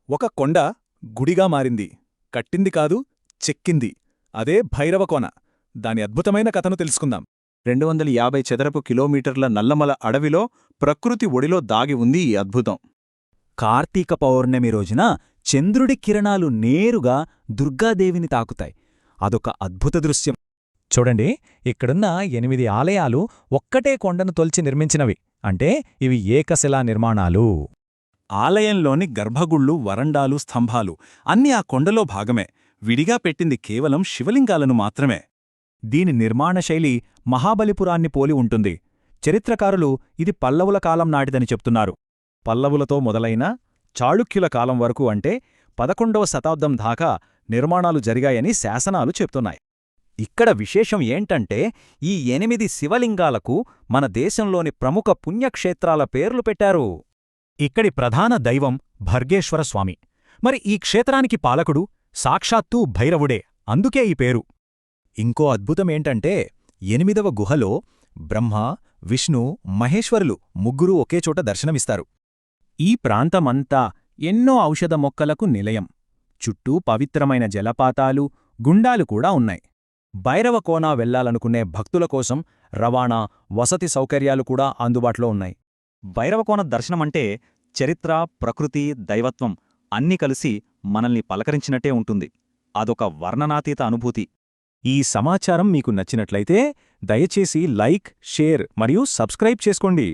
ఒక కొండ గుడిగా మారింది. కట్టింది కాదు, చెక్కింది. అదే భైరవకోన. దాని అద్భుతమైన కథను తెలుసుకుందాం. 250 చదరపు కిలోమీటర్ల నల్లమల అడవిలో ప్రకృతి ఒడిలో దాగి ఉంది ఈ అద్భుతం. కార్తీక పౌర్ణమి రోజున చంద్రుడి కిరణాలు నేరుగా దుర్గాదేవిని తాకుతాయి. అదొక అద్భుత దృశ్యం. చూడండి, ఇక్కడున్న 8 ఆలయాలు ఒక్కటే కొండను తొల్చి నిర్మించినవి. అంటే ఇవి ఏకశిలా నిర్మాణాలు. ఆలయంలోని గర్భగుళ్ళు, వరండాలు, స్తంభాలు అన్నీ ఆ కొండలో భాగమే. విడిగా పెట్టింది కేవలం శివలింగాలను మాత్రమే. దీని నిర్మాణశైలి మహాబలిపురాన్ని పోలి ఉంటుంది. చరిత్రకారులు ఇది పల్లవుల కాలం నాటిదని చెప్తున్నారు. పల్లవులతో మొదలైన చాళుక్యుల కాలం వరకు, అంటే 11వ శతాబ్దం దాకా నిర్మాణాలు జరిగాయని శాసనాలు చెప్తున్నాయి. ఇక్కడ విశేషం ఏంటంటే ఈ 8 శివలింగాలకు మన దేశంలోని ప్రముఖ పుణ్యక్షేత్రాల పేర్లు పెట్టారు. ఇక్కడి ప్రధాన దైవం భర్గేశ్వర స్వామి. మరి ఈ క్షేత్రానికి పాలకుడు సాక్షాత్తూ భైరవుడే. అందుకే ఈ పేరు. ఇంకో అద్భుతమేంటంటే 8వ గుహలో బ్రహ్మ, విష్ణు, మహేశ్వరులు ముగ్గురూ ఒకేచోట దర్శనమిస్తారు. ఈ ప్రాంతమంతా ఎన్నో ఔషధ మొక్కలకు నిలయం. చుట్టూ పవిత్రమైన జలపాతాలు, గుండాలు కూడా ఉన్నాయి. భైరవకోన వెళ్లాలనుకునే భక్తుల కోసం రవాణా, వసతి సౌకర్యాలు కూడా అందుబాటులో ఉన్నాయి. భైరవకోన దర్శనమంటే చరిత్ర, ప్రకృతి, దైవత్వం అన్నీ కలిసి మనల్ని పలకరించినట్టే ఉంటుంది. అదొక వర్ణనాతీత అనుభూతి. ఈ సమాచారం మీకు నచ్చినట్లయితే దయచేసి లైక్, షేర్ మరియు సబ్స్క్రైబ్ చేసుకోండి.